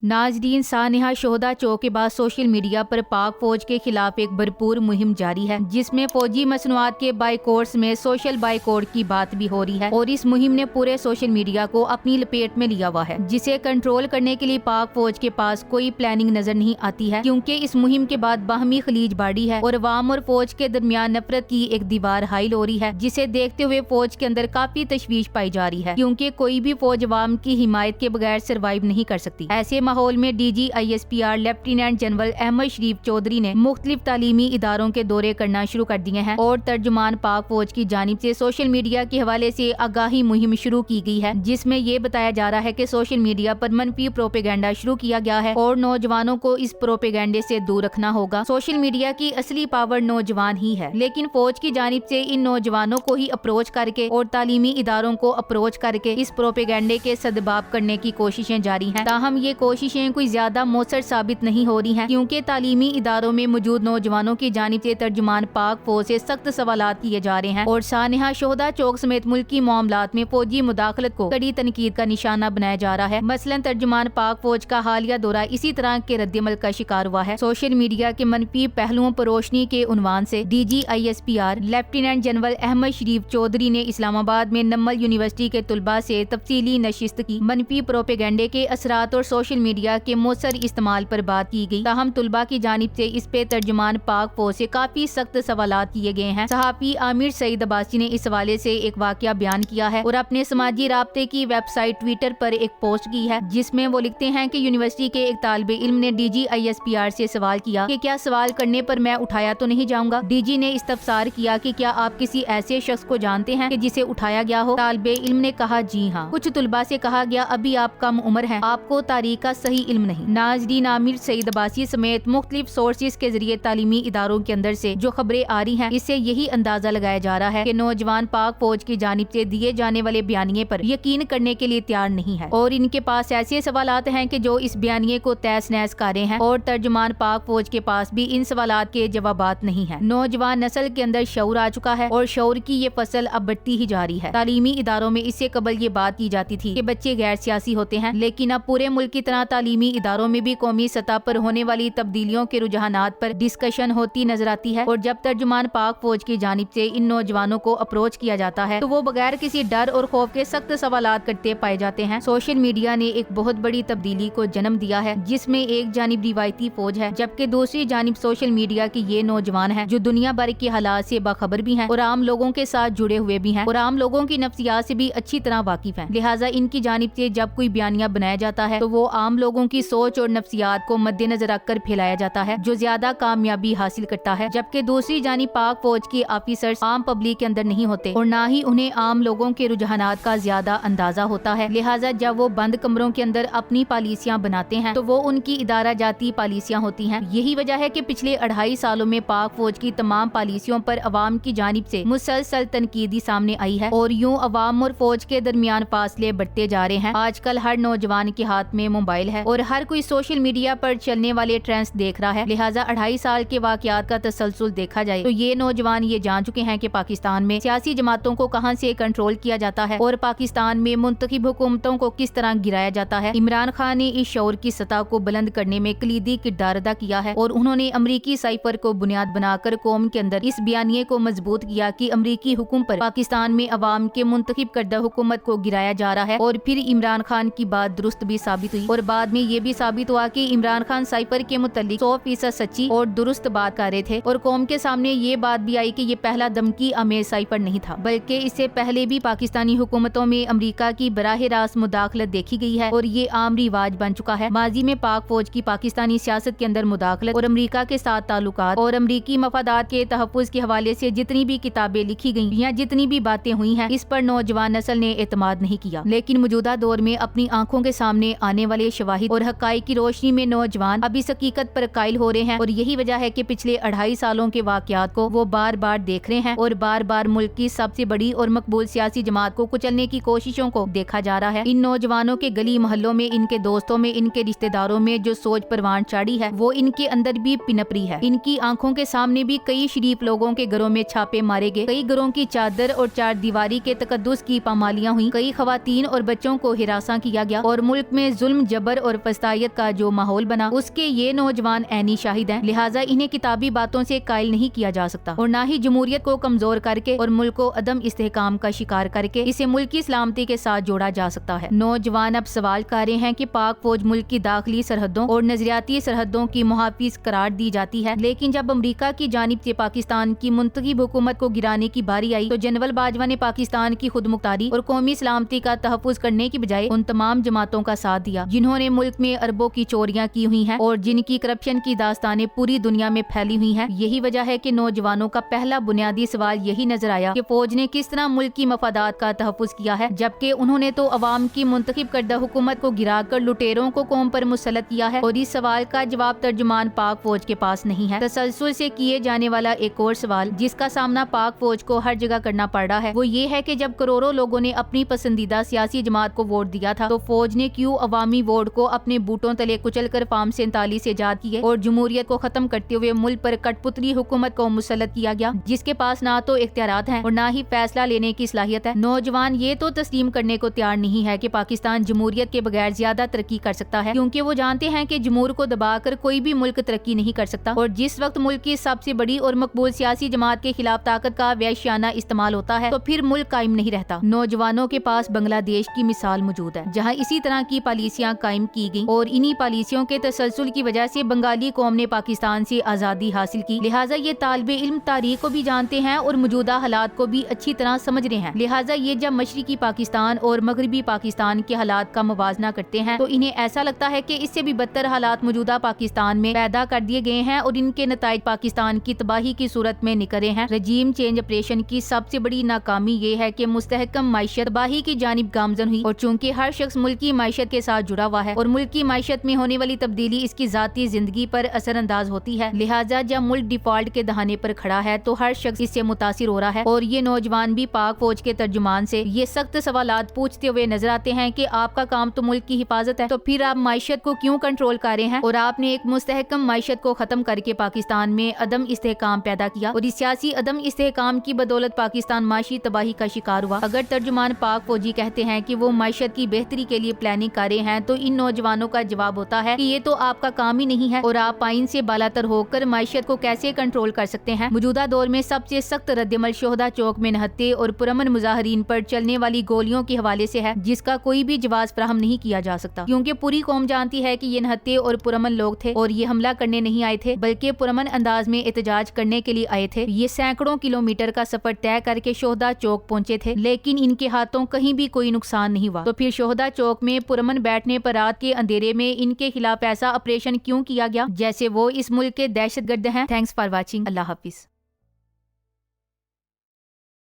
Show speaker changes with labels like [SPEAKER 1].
[SPEAKER 1] नाजरीन, सानहा शोहदा चौक के बाद सोशल मीडिया पर पाक फौज के खिलाफ एक भरपूर मुहिम जारी है, जिसमें फौजी मसनूआत के बाइकॉट्स में सोशल बाइकॉट की बात भी हो रही है और इस मुहिम ने पूरे सोशल मीडिया को अपनी लपेट में लिया हुआ है, जिसे कंट्रोल करने के लिए पाक फौज के पास कोई प्लानिंग नजर नहीं आती है, क्योंकि इस मुहिम के बाद बाहमी खलीज बढ़ी है और अवाम और फौज के दरमियान नफरत की एक दीवार हाइल हो रही है, जिसे देखते हुए फौज के अंदर काफी तशवीश पाई जा रही है, क्योंकि कोई भी फौज अवाम की हिमायत के बगैर सर्वाइव नहीं कर सकती। ऐसे माहौल में DGISPR लेफ्टिनेंट जनरल अहमद शरीफ चौधरी ने मुख्तलिफ तालीमी इदारों के दौरे करना शुरू कर दिए हैं और तर्जुमान पाक फौज की जानिब से सोशल मीडिया के हवाले से आगाही मुहिम शुरू की गई है, जिसमें ये बताया जा रहा है कि सोशल मीडिया पर मनफी प्रोपेगेंडा शुरू किया गया है और नौजवानों को इस प्रोपेगेंडे से दूर रखना होगा। सोशल मीडिया की असली पावर नौजवान ही है, लेकिन फौज की जानिब से इन नौजवानों को ही अप्रोच करके और तालीमी इदारों को अप्रोच करके इस प्रोपेगेंडे के सदबाब करने की कोशिशें जारी हैं। ताहम ये कोशिशें कोई ज्यादा मौसर साबित नहीं हो रही हैं, क्योंकि तालीमी इदारों में मौजूद नौजवानों की जानिब से तर्जुमान पाक फौज से सख्त सवालात किए जा रहे हैं और सानहा शोहदा चौक समेत मुल्की मामलात में फौजी मुदाखलत को कड़ी तनकीद का निशाना बनाया जा रहा है। मसलन तर्जुमान पाक फौज का हालिया दौरा इसी तरह के रद्दमल का शिकार हुआ है। सोशल मीडिया के मनफी पहलुओं पर रोशनी के उन्वान से DGISPR लेफ्टिनेंट जनरल अहमद शरीफ चौधरी ने इस्लामाबाद में नम्मल यूनिवर्सिटी के तुलबा से तफसीली नशिस्त की। मनफी प्रोपेगेंडे के असरात और सोशल मीडिया के मौसर इस्तेमाल पर बात की गई। ताहम तुलबा की जानिब से इस पे तर्जुमान पाक फौज से काफी सख्त सवालात किए गए हैं। सहाफी आमिर सईद अब्बासी ने इस हवाले से एक वाकया बयान किया है और अपने समाजी राब्ते की वेबसाइट ट्विटर पर एक पोस्ट की है, जिसमें वो लिखते हैं कि यूनिवर्सिटी के एक तालिबे इल्म ने DGISPR से सवाल किया कि क्या सवाल करने पर मैं उठाया तो नहीं जाऊंगा। DG ने इस्तफसार किया कि क्या आप किसी ऐसे शख्स को जानते हैं कि जिसे उठाया गया हो। तालिबे इल्म ने कहा, जी हाँ। कुछ तुलबा से कहा गया, अभी आप कम उम्र हैं, आपको तारीख का सही इल्म नहीं। नाजरीन, आमिर सईद अब्बासी समेत मुख्तलिफ सोर्सेज के जरिए तालीमी इदारों के अंदर से जो खबरें आ रही हैं, इससे यही अंदाजा लगाया जा रहा है कि नौजवान पाक फौज की जानिब से दिए जाने वाले बयानिए पर यकीन करने के लिए तैयार नहीं है और इनके पास ऐसे सवालात हैं कि जो इस बयानिए को तहस नहस कर रहे हैं और तर्जुमान पाक फौज के पास भी इन सवालात के जवाबात नहीं है। नौजवान नस्ल के अंदर शऊर आ चुका है और शऊर की ये फसल अब बढ़ती ही जा रही है। तालीमी इदारों में इससे कबल ये बात की जाती थी कि बच्चे गैर सियासी होते हैं, लेकिन अब पूरे मुल्क की तरह तालीमी इदारों में भी कौमी सतह पर होने वाली तब्दीलियों के रुझानात पर डिस्कशन होती नजर आती है और जब तर्जुमान पाक फौज की जानिब से इन नौजवानों को अप्रोच किया जाता है तो वो बगैर किसी डर और खौफ के सख्त सवालात करते पाए जाते हैं। सोशल मीडिया ने एक बहुत बड़ी तब्दीली को जन्म दिया है, जिसमें एक जानिब रिवायती फौज है जबकि दूसरी जानिब सोशल मीडिया के ये नौजवान हैं जो दुनिया भर के हालात से बाखबर भी हैं और आम लोगों के साथ जुड़े हुए भी हैं और आम लोगों की नफ्सियात से भी अच्छी तरह वाकिफ हैं। लिहाजा इनकी जानिब से जब कोई बयानिया बनाया जाता है तो वो आम लोगों की सोच और नफ्सियात को मद्देनजर रखकर फैलाया जाता है, जो ज्यादा कामयाबी हासिल करता है। जबकि दूसरी जानिब पाक फौज के ऑफिसर्स आम पब्लिक के अंदर नहीं होते और ना ही उन्हें आम लोगों के रुझानात का ज्यादा अंदाजा होता है। लिहाजा जब वो बंद कमरों के अंदर अपनी पॉलिसियां बनाते हैं तो वो उनकी इदारा जाती पॉलिसियां होती हैं। यही वजह है कि पिछले 2.5 सालों में पाक फौज की तमाम पॉलिसियों पर अवाम की जानिब से मुसलसल तनकीदी सामने आई है और यूं अवाम और फौज के दरमियान फासले बढ़ते जा रहे हैं। आजकल हर नौजवान के हाथ में मोबाइल है और हर कोई सोशल मीडिया पर चलने वाले ट्रेंड्स देख रहा है। लिहाजा 2.5 साल के वाकयात का तसलसल देखा जाए तो ये नौजवान ये जान चुके हैं कि पाकिस्तान में सियासी जमातों को कहां से कंट्रोल किया जाता है और पाकिस्तान में मुंतखब हुकूमतों को किस तरह गिराया जाता है। इमरान खान ने इस शऊर की सतह को बुलंद करने में कलीदी किरदार अदा किया है और उन्होंने अमरीकी साइफर को बुनियाद बनाकर कौम के अंदर इस बयानिए को मजबूत किया कि अमरीकी हुकूम पर पाकिस्तान में अवाम के मुंतखब करदा हुकूमत को गिराया जा रहा है और फिर इमरान खान की बात दुरुस्त भी साबित हुई और बाद में ये भी साबित हुआ कि इमरान खान साइफर के मुतालिक 100% सच्ची और दुरुस्त बात कर रहे थे और कौम के सामने ये बात भी आई कि ये पहला धमकी आमेज साइफर नहीं था, बल्कि इससे पहले भी पाकिस्तानी हुकूमतों में अमरीका की बराह रास्त मुदाखलत देखी गई है और ये आम रिवाज बन चुका है। माजी में पाक फौज की पाकिस्तानी सियासत के अंदर मुदाखलत और अमरीका के साथ ताल्लुकात और अमरीकी मफादात के तहफ़्फ़ुज़ के हवाले से जितनी भी किताबें लिखी गई या जितनी भी बातें हुई हैं, इस पर नौजवान नस्ल ने एतमाद नहीं किया। लेकिन मौजूदा दौर में अपनी आंखों के सामने आने वाले शवाहिद और हक़ाइक़ की रोशनी में नौजवान अब इस हकीकत पर कायल हो रहे हैं और यही वजह है कि पिछले 2.5 सालों के वाकयात को वो बार बार देख रहे हैं और बार बार मुल्क की सबसे बड़ी और मकबूल सियासी जमात को कुचलने की कोशिशों को देखा जा रहा है। इन नौजवानों के गली मोहल्लों में, इनके दोस्तों में, इनके रिश्तेदारों में जो सोच परवान चढ़ी है वो इनके अंदर भी पिनपरी है। इनकी आंखों के सामने भी कई शरीफ लोगों के घरों में छापे मारे गए, कई घरों की चादर और चार दीवारी के तकद्दुस की पामालियां हुई, कई खवातीन और बच्चों को हिरासा किया गया और मुल्क में जुल्म जबर صبر اور پستایت کا جو ماحول بنا اس کے یہ نوجوان عینی شاہد ہیں، لہٰذا انہیں کتابی باتوں سے قائل نہیں کیا جا سکتا اور نہ ہی جمہوریت کو کمزور کر کے اور ملک کو عدم استحکام کا شکار کر کے اسے ملکی سلامتی کے ساتھ جوڑا جا سکتا ہے۔ نوجوان اب سوال کر رہے ہیں کہ پاک فوج ملک کی داخلی سرحدوں اور نظریاتی سرحدوں کی محافظ قرار دی جاتی ہے، لیکن جب امریکہ کی جانب سے پاکستان کی منتخب حکومت کو گرانے کی باری آئی تو جنرل باجوہ نے پاکستان کی خود مختاری اور قومی سلامتی کا تحفظ کرنے کی بجائے ان تمام جماعتوں کا ساتھ دیا جنہوں نے ملک میں اربوں کی چوریاں کی ہوئی ہیں اور جن کی کرپشن کی داستانیں پوری دنیا میں پھیلی ہوئی ہیں۔ یہی وجہ ہے کہ نوجوانوں کا پہلا بنیادی سوال یہی نظر آیا کہ فوج نے کس طرح ملک کی مفادات کا تحفظ کیا ہے، جبکہ انہوں نے تو عوام کی منتخب کردہ حکومت کو گرا کر لٹیروں کو قوم پر مسلط کیا ہے، اور اس سوال کا جواب ترجمان پاک فوج کے پاس نہیں ہے۔ تسلسل سے کیے جانے والا ایک اور سوال جس کا سامنا پاک فوج کو ہر جگہ کرنا پڑ رہا ہے وہ یہ ہے کہ جب کروڑوں لوگوں نے اپنی پسندیدہ سیاسی جماعت کو ووٹ دیا تھا تو فوج نے کیوں عوامی ووٹ کو اپنے بوٹوں تلے کچل کر فارم 47 سے ایجاد کیے اور جمہوریت کو ختم کرتے ہوئے ملک پر کٹ پتلی حکومت کو مسلط کیا گیا جس کے پاس نہ تو اختیارات ہیں اور نہ ہی فیصلہ لینے کی صلاحیت ہے۔ نوجوان یہ تو تسلیم کرنے کو تیار نہیں ہے کہ پاکستان جمہوریت کے بغیر زیادہ ترقی کر سکتا ہے، کیونکہ وہ جانتے ہیں کہ جمہور کو دبا کر کوئی بھی ملک ترقی نہیں کر سکتا، اور جس وقت ملک کی سب سے بڑی اور مقبول سیاسی جماعت کے خلاف طاقت کا وحشیانہ استعمال ہوتا ہے تو پھر ملک قائم نہیں رہتا۔ نوجوانوں کے پاس بنگلہ دیش کی مثال موجود ہے جہاں اسی طرح کی پالیسیاں قائم کی گئیں اور انہی پالیسیوں کے تسلسل کی وجہ سے بنگالی قوم نے پاکستان سے آزادی حاصل کی، لہٰذا یہ طالب علم تاریخ کو بھی جانتے ہیں اور موجودہ حالات کو بھی اچھی طرح سمجھ رہے ہیں، لہٰذا یہ جب مشرقی پاکستان اور مغربی پاکستان کے حالات کا موازنہ کرتے ہیں تو انہیں ایسا لگتا ہے کہ اس سے بھی بدتر حالات موجودہ پاکستان میں پیدا کر دیے گئے ہیں اور ان کے نتائج پاکستان کی تباہی کی صورت میں نکل رہے ہیں۔ رجیم چینج آپریشن کی سب سے بڑی ناکامی یہ ہے کہ مستحکم معیشت تباہی کی جانب گامزن ہوئی، اور چونکہ ہر شخص ملکی معیشت کے ساتھ جڑا ہوا ہے اور ملک کی معیشت میں ہونے والی تبدیلی اس کی ذاتی زندگی پر اثر انداز ہوتی ہے، لہٰذا جب ملک ڈیفالٹ کے دہانے پر کھڑا ہے تو ہر شخص اس سے متاثر ہو رہا ہے، اور یہ نوجوان بھی پاک فوج کے ترجمان سے یہ سخت سوالات پوچھتے ہوئے نظر آتے ہیں کہ آپ کا کام تو ملک کی حفاظت ہے تو پھر آپ معیشت کو کیوں کنٹرول کر رہے ہیں، اور آپ نے ایک مستحکم معیشت کو ختم کر کے پاکستان میں عدم استحکام پیدا کیا اور اس سیاسی عدم استحکام کی بدولت پاکستان معاشی تباہی کا شکار ہوا۔ اگر ترجمان پاک فوجی کہتے ہیں کہ وہ معیشت کی بہتری کے لیے پلاننگ کر رہے ہیں تو ان نوجوانوں کا جواب ہوتا ہے کہ یہ تو آپ کا کام ہی نہیں ہے اور آپ آئین سے بالاتر ہو کر معیشت کو کیسے کنٹرول کر سکتے ہیں۔ موجودہ دور میں سب سے سخت رد عمل شہداء چوک میں نہتے اور پرامن مظاہرین پر چلنے والی گولیوں کے حوالے سے ہے، جس کا کوئی بھی جواز فراہم نہیں کیا جا سکتا، کیونکہ پوری قوم جانتی ہے کہ یہ نہتے اور پرامن لوگ تھے اور یہ حملہ کرنے نہیں آئے تھے بلکہ پرامن انداز میں احتجاج کرنے کے لیے آئے تھے۔ یہ سینکڑوں کلومیٹر کا سفر طے کر کے شہداء چوک پہنچے تھے، لیکن ان کے ہاتھوں کہیں بھی کوئی نقصان نہیں ہوا، تو پھر شہداء چوک میں پرامن بیٹھنے پر رات کے اندھیرے میں ان کے خلاف ایسا آپریشن کیوں کیا گیا جیسے وہ اس ملک کے دہشت گرد ہیں۔ Thanks for watching. اللہ حافظ۔